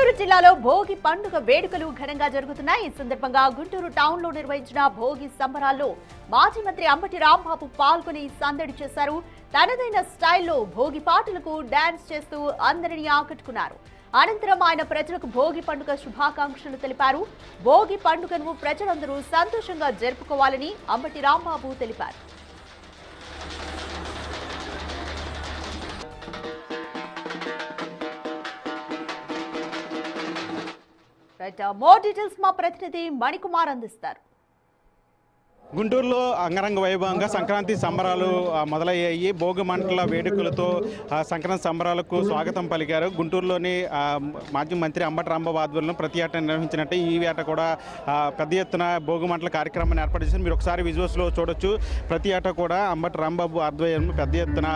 గుంటూరు జిల్లాలో భోగి పండుగ వేడుకలు ఘనంగా జరుగుతున్నాయి. ఈ సందర్భంగా గుంటూరు టౌన్ లో నిర్వహించిన భోగి సంబరాల్లో మాజీ మంత్రి అంబటి రాంబాబు పాల్గొని సందడి చేశారు. తనదైన స్టైల్లో భోగి పాటలకు డాన్స్ చేస్తూ అందరినీ ఆకట్టుకున్నారు. అనంతరం ఆయన ప్రజలకు భోగి పండుగ శుభాకాంక్షలు తెలిపారు. భోగి పండుగను ప్రజలందరూ సంతోషంగా జరుపుకోవాలని అంబటి రాంబాబు తెలిపారు. మోర్ డీటెయిల్స్ మా ప్రతినిధి మణికుమార్ అందిస్తారు. గుంటూరులో అంగరంగ వైభవంగా సంక్రాంతి సంబరాలు మొదలయ్యాయి. భోగి మంటల వేడుకలతో సంక్రాంతి సంబరాలకు స్వాగతం పలికారు. గుంటూరులోని మాజీ మంత్రి అంబటి రాంబాబు ఆధ్వర్యంలో ప్రతి ఏటా నిర్వహించినట్టే ఈ ఏటా కూడా పెద్ద ఎత్తున భోగి మంటల కార్యక్రమాన్ని ఏర్పాటు చేశారు. మీరు ఒకసారి విజువల్స్లో చూడొచ్చు. ప్రతి ఏటా కూడా అంబటి రాంబాబు ఆధ్వర్యంలో పెద్ద ఎత్తున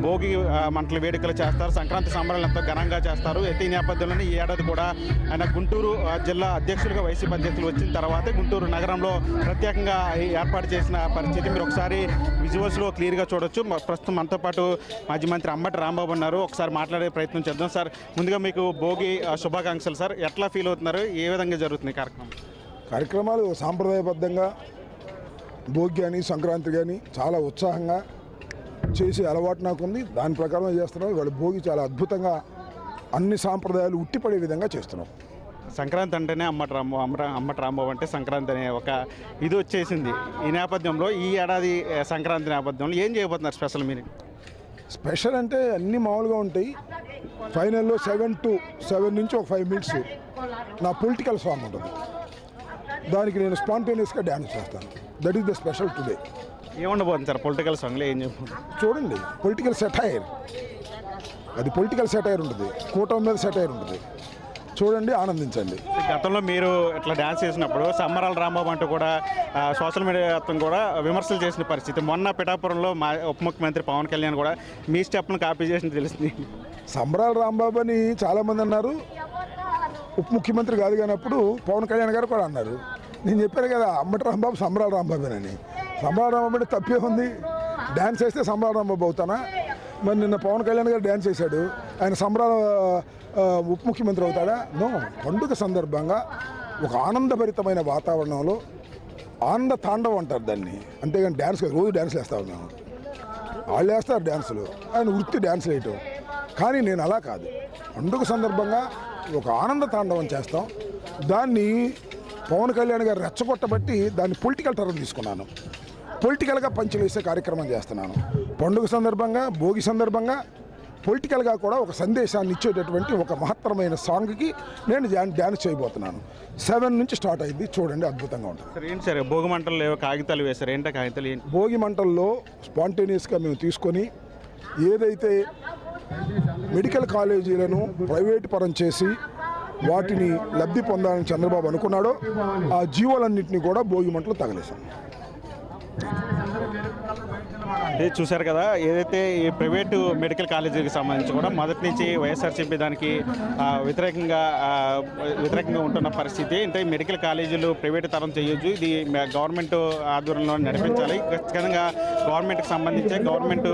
భోగి మంటల వేడుకలు చేస్తారు. సంక్రాంతి సంబరాలు ఎంతో ఘనంగా చేస్తారు. అయితే ఈ నేపథ్యంలోనే ఈ ఏడాది కూడా ఆయన గుంటూరు జిల్లా అధ్యక్షులుగా వైసీపీ అధ్యక్షులు వచ్చిన తర్వాత గుంటూరు నగరంలో ప్రత్యేకంగా ఏర్పాటు చేసిన పరిస్థితి మీరు ఒకసారి విజువల్స్లో క్లియర్గా చూడొచ్చు. ప్రస్తుతం మనతో పాటు మాజీ మంత్రి అంబటి రాంబాబు ఉన్నారు. ఒకసారి మాట్లాడే ప్రయత్నం చేద్దాం. సార్, ముందుగా మీకు భోగి శుభాకాంక్షలు సార్. ఎట్లా ఫీల్ అవుతున్నారు? ఏ విధంగా జరుగుతుంది కార్యక్రమాలు? సాంప్రదాయబద్ధంగా భోగి కానీ సంక్రాంతి కానీ చాలా ఉత్సాహంగా చేసే అలవాటు నాకుంది. దాని ప్రకారం చేస్తున్నాం. ఇవాళ భోగి చాలా అద్భుతంగా అన్ని సాంప్రదాయాలు ఉట్టిపడే విధంగా చేస్తున్నాం. సంక్రాంతి అంటేనే అంబటి రాంబాబు అంటే సంక్రాంతి అనే ఒక ఇది వచ్చేసింది. ఈ నేపథ్యంలో ఈ ఏడాది సంక్రాంతి నేపథ్యంలో ఏం చేయబోతున్నారు స్పెషల్? మీరు స్పెషల్ అంటే అన్నీ మామూలుగా ఉంటాయి. ఫైనల్లో 7 to 7 నుంచి ఒక 5 minutes నా పొలిటికల్ సాంగ్ ఉంటుంది. దానికి నేను స్పాంటేనియస్గా డ్యాన్స్ చేస్తాను. That is the special today. ఏముండబోతుంది సార్ పొలిటికల్ సాంగ్లో? ఏం చెప్పండి. చూడండి, పొలిటికల్ సెటైర్. అది పొలిటికల్ సెటైర్ ఉంటుంది, కూటమి మీద సెటైర్ ఉంటుంది. చూడండి, ఆనందించండి. గతంలో మీరు ఇట్లా డ్యాన్స్ చేసినప్పుడు సంబరాల రాంబాబు అంటూ కూడా సోషల్ మీడియా కూడా విమర్శలు చేసిన పరిస్థితి. మొన్న పిఠాపురంలో ఉప ముఖ్యమంత్రి పవన్ కళ్యాణ్ కూడా మీ స్టెప్ను కాపీ చేసిన తెలిసింది. సంబరాల రాంబాబు అని చాలామంది అన్నారు. ఉప ముఖ్యమంత్రి కాదు కానప్పుడు పవన్ కళ్యాణ్ గారు కూడా అన్నారు. నేను చెప్పాను కదా, అంబటి రాంబాబు సంబరాల రాంబాబేనని. సంబరాల రాంబాబు అంటే తప్పే ఉంది? డ్యాన్స్ చేస్తే సంబరాల రాంబాబు అవుతానా? మరి నిన్న పవన్ కళ్యాణ్ గారు డ్యాన్స్ చేశాడు. ఆయన సంబరాల ఉప ముఖ్యమంత్రి అవుతాడా? నో. పండుగ సందర్భంగా ఒక ఆనందభరితమైన వాతావరణంలో ఆనంద తాండవం అంటారు దాన్ని. అంతేగాని డ్యాన్స్ రోజు డ్యాన్స్ వేస్తా ఉన్నాను. వాళ్ళు వేస్తారు డ్యాన్సులు, ఆయన వృత్తి డ్యాన్స్ వేయటం. కానీ నేను అలా కాదు. పండుగ సందర్భంగా ఒక ఆనంద తాండవం చేస్తాం. దాన్ని పవన్ కళ్యాణ్ గారు రెచ్చగొట్టబట్టి దాన్ని పొలిటికల్ టర్న్ తీసుకున్నాను. పొలిటికల్గా పంచులు వేసే కార్యక్రమం చేస్తున్నాను. పండుగ సందర్భంగా, భోగి సందర్భంగా పొలిటికల్గా కూడా ఒక సందేశాన్ని ఇచ్చేటటువంటి ఒక మహత్తరమైన సాంగ్కి నేను డ్యాన్స్ చేయబోతున్నాను. 7 నుంచి స్టార్ట్ అయింది. చూడండి, అద్భుతంగా ఉంటుంది. సార్, ఏంటి సార్ భోగి మంటల్లో కాగితాలు వేశారు? ఏంటో కాగితాలు? భోగి మంటల్లో స్పాంటేనియస్గా మేము తీసుకొని ఏదైతే మెడికల్ కాలేజీలను ప్రైవేటు పరం చేసి వాటిని లబ్ధి పొందాలని చంద్రబాబు అనుకున్నాడో ఆ జీవోలన్నింటినీ కూడా భోగి మంటలు తగలేశాం. చూశారు కదా, ఏదైతే ఈ ప్రైవేటు మెడికల్ కాలేజీకి సంబంధించి కూడా మొదటి నుంచి వైఎస్ఆర్సీపీ దానికి వ్యతిరేకంగా ఉంటున్న పరిస్థితి. అంటే మెడికల్ కాలేజీలు ప్రైవేటు తరం చేయొచ్చు, ఇది గవర్నమెంట్ ఆధ్వర్యంలో నడిపించాలి. ఖచ్చితంగా గవర్నమెంట్కి సంబంధించి గవర్నమెంట్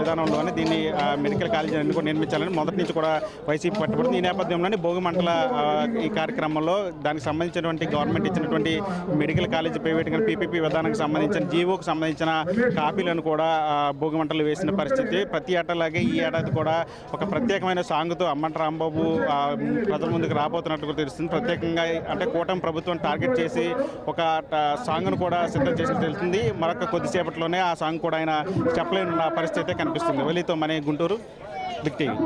విధానంలోనే దీన్ని మెడికల్ కాలేజీని కూడా నిర్మించాలని మొదటి నుంచి కూడా వైసీపీ పట్టుబడుతుంది. ఈ నేపథ్యంలోనే భోగి మంటల ఈ కార్యక్రమంలో దానికి సంబంధించినటువంటి గవర్నమెంట్ ఇచ్చినటువంటి మెడికల్ కాలేజీ ప్రైవేట్ పీపీపీ విధానానికి సంబంధించిన జీవోకి సంబంధించిన కాపీలను కూడా భోగి మంటలు వేసిన పరిస్థితి. ప్రతి ఏటలాగే ఈ ఏడాది కూడా ఒక ప్రత్యేకమైన సాంగ్తో అంబటి రాంబాబు ప్రజల ముందుకు రాబోతున్నట్టు తెలుస్తుంది. ప్రత్యేకంగా అంటే కూటమి ప్రభుత్వం టార్గెట్ చేసి ఒక సాంగ్ను కూడా సిద్ధం చేసి తెలుస్తుంది. మరొక కొద్దిసేపట్లోనే ఆ సాంగ్ కూడా ఆయన చెప్పలేని పరిస్థితి కనిపిస్తుంది. వలీతో మన గుంటూరు, బిగ్ టీవీ.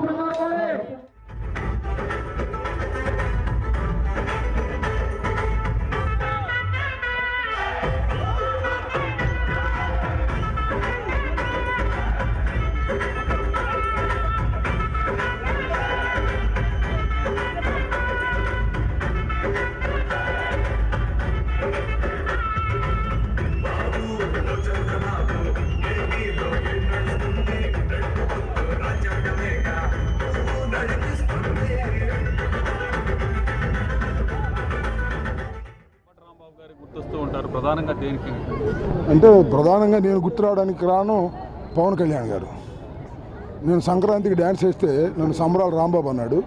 ప్రధానంగా దేనికి అంటే ప్రధానంగా నేను గుర్తురావడానికి రాను పవన్ కళ్యాణ్ గారు. నేను సంక్రాంతికి డ్యాన్స్ వేస్తే నన్ను సంబరాల రాంబాబు అన్నాడు.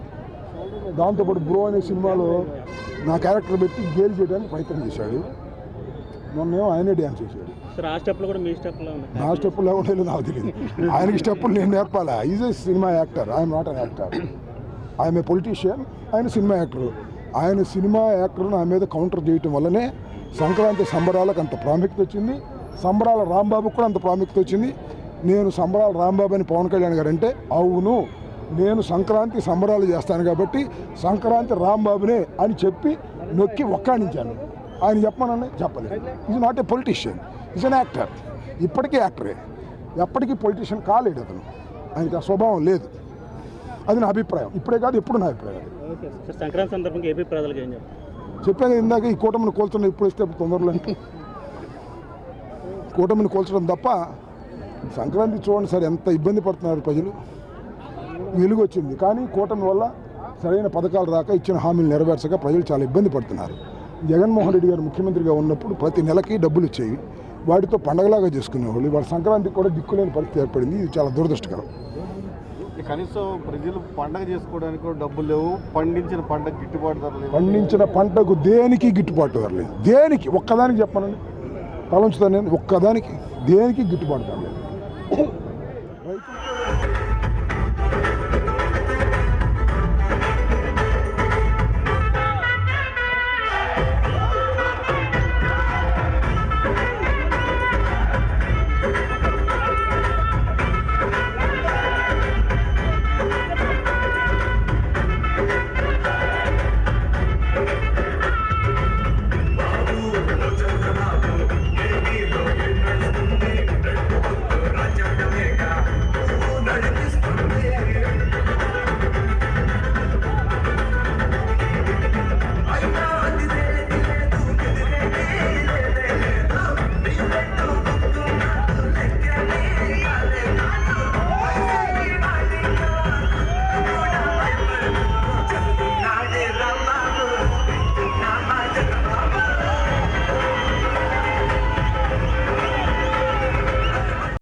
దాంతోపాటు బ్రో అనే సినిమాలో నా క్యారెక్టర్ పెట్టి గేలి చేయడానికి ప్రయత్నం చేశాడు. మొన్నేమో ఆయనే డ్యాన్స్ చేశాడు. సార్ ఆ స్టెప్లో కూడా మీ స్టెప్లో నా స్టెప్పులు లేకుండా నాకు తెలియదు. ఆయనకి స్టెప్పులు నేను నేర్పాలా? Is a cinema actor, I'm not an actor. I'm a politician, ఆయన సినిమా యాక్టర్. ఆయన సినిమా యాక్టర్ నా మీద కౌంటర్ చేయటం వల్లనే సంక్రాంతి సంబరాలకు అంత ప్రాముఖ్యత వచ్చింది. సంబరాల రాంబాబుకు కూడా అంత ప్రాముఖ్యత వచ్చింది. నేను సంబరాల రాంబాబు అని పవన్ కళ్యాణ్ గారు అంటే, అవును నేను సంక్రాంతి సంబరాలు చేస్తాను కాబట్టి సంక్రాంతి రాంబాబునే అని చెప్పి నొక్కి ఒక్కాడించాను. ఆయన చెప్పమనండి, చెప్పలేదు. Is not a politician, is an actor. ఇప్పటికీ యాక్టరే, ఎప్పటికీ పొలిటీషియన్ కాలేడు అతను. ఆయనకి ఆ స్వభావం లేదు. అది నా అభిప్రాయం. ఇప్పుడే కాదు, ఎప్పుడు నా అభిప్రాయం. సంక్రాంతి సందర్భంగా ఏపీ ప్రజలకు ఏం చెప్పాను ఇందాక, ఈ కూటమిని కోల్చడం ఇప్పుడు ఇస్తే తొందరలో కూటమిని కోల్చడం తప్ప సంక్రాంతి చూడండి సార్ ఎంత ఇబ్బంది పడుతున్నారు ప్రజలు. వెలుగు వచ్చింది కానీ కూటమి వల్ల సరైన పథకాలు రాక ఇచ్చిన హామీలు నెరవేర్చక ప్రజలు చాలా ఇబ్బంది పడుతున్నారు. జగన్మోహన్ రెడ్డి గారు ముఖ్యమంత్రిగా ఉన్నప్పుడు ప్రతి నెలకి డబ్బులు ఇచ్చేవి, వాటితో పండగలాగా చేసుకునేవాళ్ళు. వాళ్ళ సంక్రాంతికి కూడా దిక్కులేని పరిస్థితి ఏర్పడింది. ఇది చాలా దురదృష్టకరం. కనీసం ప్రజలు పండగ చేసుకోవడానికి కూడా డబ్బులు లేవు, పండించిన పంటకు గిట్టుబాటు ధర లేదు. పండించిన పంటకు దేనికి గిట్టుబాటు ధర లేదు. దేనికి ఒక్కదానికి చెప్పనండి, తలంచుతాను నేను, ఒక్కదానికి దేనికి గిట్టుబాటు ధర లేదు. రైతు